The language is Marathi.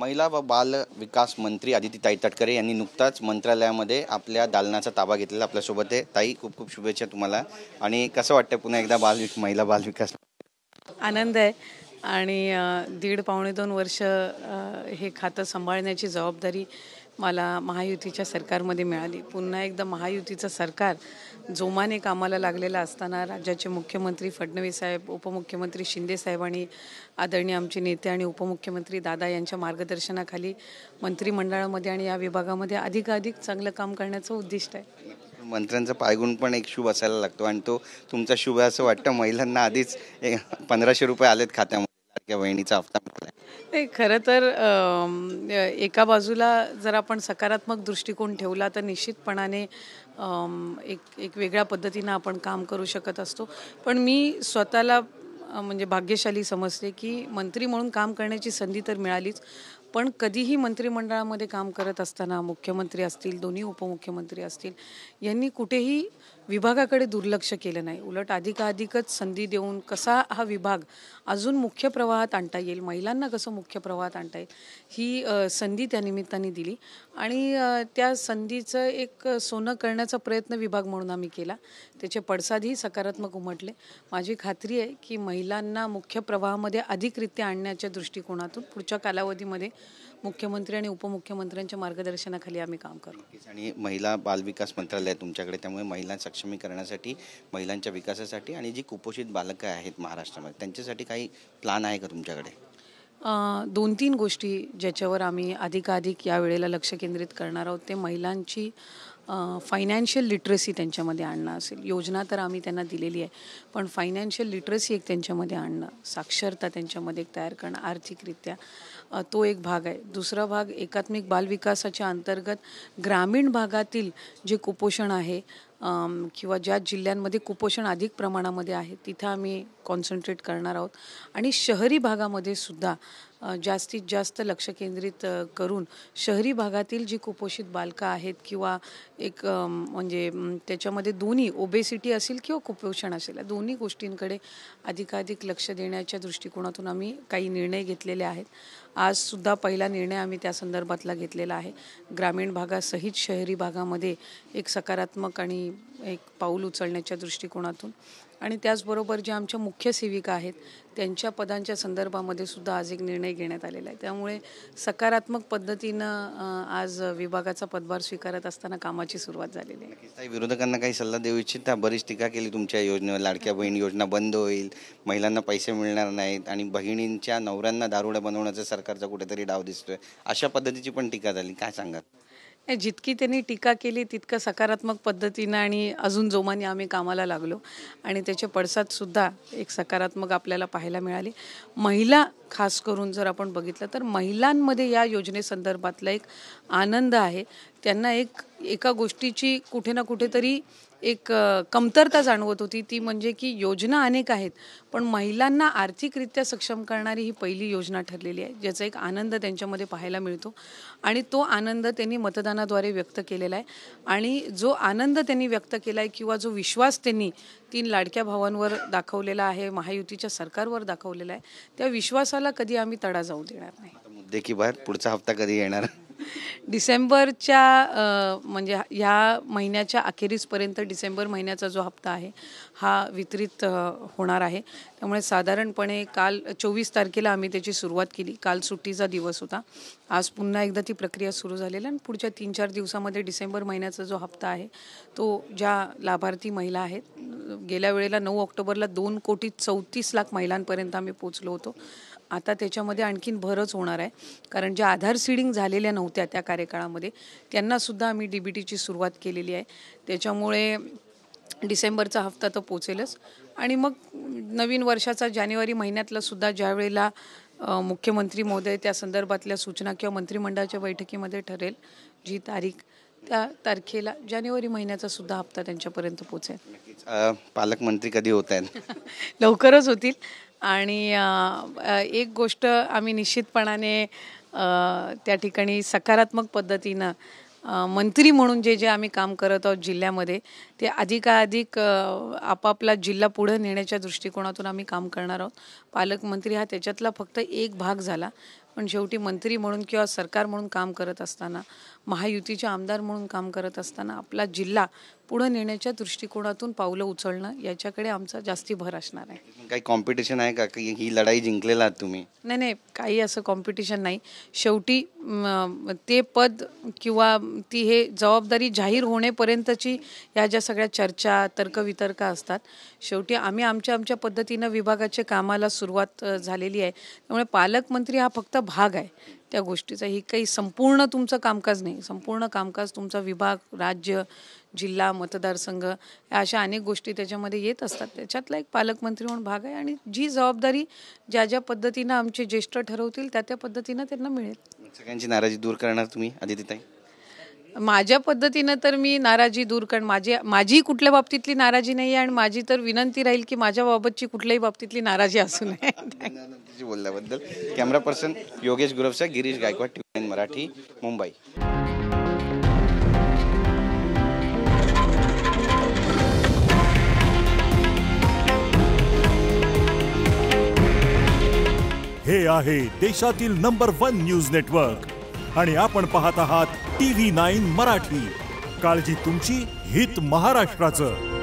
महिला व बाल विकास मंत्री आदितीताई तटकरे यांनी नुकताच मंत्रालयामध्ये आपल्या दालनाचा ताबा घेतलेला. आपल्यासोबत आहे ताई, खूप खूप शुभेच्छा तुम्हाला. आणि कसं वाटतं पुन्हा एकदा महिला बाल विकास? आनंद आहे आणि 1.5-2 वर्ष हे खातं सांभाळण्याची जबाबदारी मला महायुतीच्या सरकारमध्ये मिळाली. पुन्हा एकदा महायुतीचं सरकार जोमाने कामाला लागलेलं असताना राज्याचे मुख्यमंत्री फडणवीस साहेब, उपमुख्यमंत्री शिंदे साहेब आणि आदरणीय आमचे नेते आणि उपमुख्यमंत्री दादा यांच्या मार्गदर्शनाखाली मंत्रिमंडळामध्ये आणि या विभागामध्ये अधिकाधिक चांगलं काम करण्याचं उद्दिष्ट आहे. मंत्र्यांचा पायगुण पण एक शुभ असायला लागतो आणि तो तुमचा शुभ असं वाटतं. महिलांना आधीच 1500 रुपये आलेत खात्यामध्ये, लाडक्या बहिणीचा हप्ता मिळाला. नाही, खरं तर एका बाजूला जर आपण सकारात्मक दृष्टिकोन ठेवला तर निश्चितपणाने एक वेगळ्या पद्धतीनं आपण काम करू शकत असतो. पण मी स्वतःला म्हणजे भाग्यशाली समजते की मंत्री म्हणून काम करण्याची संधी तर मिळालीच, पण कधीही मंत्रिमंडळामध्ये काम करत असताना मुख्यमंत्री असतील, दोन्ही उपमुख्यमंत्री असतील, यांनी कुठेही विभागाकडे दुर्लक्ष केलं नाही. उलट अधिकाधिकच संधी देऊन कसा हा विभाग अजून मुख्य प्रवाहात आणता येईल, महिलांना कसं मुख्य प्रवाहात आणता येईल, ही संधी त्या निमित्ताने दिली आणि त्या संधीचं एक सोनं करण्याचा प्रयत्न विभाग म्हणून आम्ही केला. त्याचे पडसादही सकारात्मक उमटले. माझी खात्री आहे की महिलांना मुख्य प्रवाहामध्ये अधिकरित्या आणण्याच्या दृष्टिकोनातून पुढच्या कालावधीमध्ये मुख्यमंत्री आणि उपमुख्यमंत्र्यांच्या मार्गदर्शनाखाली आम्ही काम करू. आणि महिला बालविकास मंत्रालय तुमच्याकडे, त्यामुळे महिला सक्षमीकरणासाठी, महिलांच्या विकासासाठी आणि जी कुपोषित बालकं आहेत महाराष्ट्रामध्ये त्यांच्यासाठी काही प्लॅन आहे का तुमच्याकडे? 2-3 गोष्टी ज्याच्यावर आम्ही अधिकाधिक यावेळेला लक्ष केंद्रित करणार आहोत ते महिलांची फायनान्शियल लिटरसी त्यांच्यामध्ये आणणं असेल. योजना तर आम्ही त्यांना दिलेली आहे, पण फायनान्शियल लिटरसी एक त्यांच्यामध्ये आणणं, साक्षरता त्यांच्यामध्ये तयार करणं आर्थिकरित्या, तो एक भाग आहे. दुसरा भाग एकात्मिक बालविकासाच्या अंतर्गत ग्रामीण भागातील जे कुपोषण आहे किंवा ज्या जिल्ह्यांमध्ये कुपोषण अधिक प्रमाणामध्ये आहे तिथं आम्ही कॉन्सन्ट्रेट करणार आहोत आणि शहरी भागामध्ये सुद्धा जास्तीत जास्त लक्ष केंद्रित करून शहरी भागातील जी कुपोषित बालकं आहेत किंवा एक म्हणजे त्याच्यामध्ये दोन्ही ओबेसिटी असेल किंवा कुपोषण असेल, या दोन्ही गोष्टींकडे अधिकाधिक लक्ष देण्याच्या दृष्टिकोनातून आम्ही काही निर्णय घेतलेले आहेत. आजसुद्धा पहिला निर्णय आम्ही त्या संदर्भातला घेतलेला आहे. ग्रामीण भागासहित शहरी भागामध्ये एक सकारात्मक आणि एक पाऊल उचलण्याच्या दृष्टिकोनातून आणि त्याचबरोबर ज्या आमच्या मुख्य सेविका आहेत त्यांच्या पदांच्या संदर्भामध्ये सुद्धा आज एक निर्णय घेण्यात आलेला आहे. त्यामुळे सकारात्मक पद्धतीनं आज विभागाचा पदभार स्वीकारत असताना कामाची सुरुवात झालेली आहे. विरोधकांना काही सल्ला देऊ इच्छिता? बरीच टीका केली तुमच्या योजनेवर, लाडक्या बहीण योजना बंद होईल, महिलांना पैसे मिळणार नाहीत आणि बहिणींच्या नवऱ्यांना दारुड्या बनवण्याचा सरकारचा कुठेतरी डाव दिसतोय, अशा पद्धतीची पण टीका झाली. काय सांगाल? जितकी त्यांनी टीका केली तितकं सकारात्मक पद्धतीनं आणि अजून जोमाने आम्ही कामाला लागलो आणि त्याचे पडसादसुद्धा एक सकारात्मक आपल्याला पाहायला मिळाले. महिला खास करून जर आपण बघितलं तर महिलांमध्ये या योजनेसंदर्भातला एक आनंद आहे. त्यांना एका गोष्टीची कुठे ना कुठेतरी एक कमतरता जाणवत होती, ती म्हणजे की योजना अनेक आहेत पण महिलांना आर्थिकरित्या सक्षम करणारी ही पहिली योजना ठरलेली आहे, ज्याचा एक आनंद त्यांच्यामध्ये पाहायला मिळतो आणि तो आनंद त्यांनी मतदानाद्वारे व्यक्त केलेला आहे. आणि जो आनंद त्यांनी व्यक्त केला आहे किंवा जो विश्वास त्यांनी 3 लाडक्या भावांवर दाखवलेला आहे, महायुतीच्या सरकारवर दाखवलेला आहे, त्या विश्वासाला कधी आम्ही तडा जाऊ देणार नाही. मुद्दे की बाहेर पुढचा हप्ता कधी येणार? डिसेंबरच्या म्हणजे ह्या महिन्याच्या अखेरीसपर्यंत डिसेंबर महिन्याचा जो हप्ता आहे हा वितरित होणार आहे. त्यामुळे साधारणपणे काल 24 तारखेला आम्ही त्याची सुरुवात केली. काल सुट्टीचा दिवस होता. आज पुन्हा एकदा ती प्रक्रिया सुरू झालेली आणि पुढच्या 3-4 दिवसामध्ये डिसेंबर महिन्याचा जो हप्ता आहे तो ज्या लाभार्थी महिला आहेत, गेल्या वेळेला 9 ऑक्टोबरला 2,34,00,000 महिलांपर्यंत आम्ही पोचलो होतो. आता त्याच्यामध्ये आणखीन भरच होणार आहे, कारण ज्या आधार सीडिंग झालेल्या नव्हत्या त्या कार्यकाळामध्ये त्यांनासुद्धा आम्ही DBTची सुरुवात केलेली आहे. त्याच्यामुळे डिसेंबरचा हप्ता तर पोचेलच आणि मग नवीन वर्षाचा जानेवारी महिन्यातला सुद्धा ज्या वेळेला मुख्यमंत्री महोदय त्या संदर्भातल्या सूचना किंवा मंत्रिमंडळाच्या बैठकीमध्ये ठरेल जी तारीख, त्या तारखेला जानेवारी महिन्याचा सुद्धा हप्ता त्यांच्यापर्यंत पोचेल. पालकमंत्री कधी होत आहेत? लवकरच होतील. आणि एक गोष्ट आम्ही निश्चितपणाने त्या ठिकाणी सकारात्मक पद्धतीनं मंत्री म्हणून जे आम्ही काम करत आहोत जिल्ह्यामध्ये ते अधिकाधिक आपापला जिल्हा पुढे नेण्याच्या दृष्टिकोनातून आम्ही काम करणार आहोत. पालकमंत्री हा त्याच्यातला फक्त एक भाग झाला, पण शेवटी मंत्री म्हणून किंवा सरकार म्हणून काम करत असताना, महायुतीचे आमदार म्हणून काम करत असताना आपला जिल्हा पुढे नेण्याच्या दृष्टिकोनातून पावलं उचलणं याच्याकडे आमचा जास्ती भर असणार आहे. काही कॉम्पिटिशन आहे का की ही लढाई जिंकलेला आहात तुम्ही? नाही नाही, काही असं कॉम्पिटिशन नाही. शेवटी ते पद किंवा ती हे जबाबदारी जाहीर होण्यापर्यंतची या ज्या सगळ्या चर्चा तर्कवितर्क असतात, शेवटी आम्ही आमच्या आमच्या पद्धतीनं विभागाच्या कामाला सुरुवात झालेली आहे. त्यामुळे पालकमंत्री हा फक्त भाग आहे त्या गोष्टीचा. ही काही संपूर्ण तुमचं कामकाज नाही. संपूर्ण कामकाज तुमचा विभाग, राज्य, जिल्हा, मतदारसंघ या अशा अनेक गोष्टी त्याच्यामध्ये येत असतात. त्याच्यातला एक पालकमंत्री म्हणून भाग आहे आणि जी जबाबदारी ज्या ज्या पद्धतीनं आमचे ज्येष्ठ ठरवतील त्या त्या पद्धतीनं त्यांना मिळेल. सगळ्यांची नाराजी दूर करणार तुम्ही आदित्यताई? माझ्या पद्धतीनं तर मी नाराजी दूर माझी कुठल्या बाबतीतली नाराजी नाही आहे आणि माझी तर विनंती राहील की माझ्या बाबतची कुठल्याही बाबतीतली नाराजी असू नये. तुझी बोलल्याबद्दल. कॅमेरा पर्सन योगेश गुरवसा, गिरीश गायकवाड, TV9 मराठी, मुंबई. हे आहे देशातील नंबर 1 न्यूज नेटवर्क आणि आपण पाहत आहात TV9 मराठी. काळजी तुमची, हित महाराष्ट्राचं.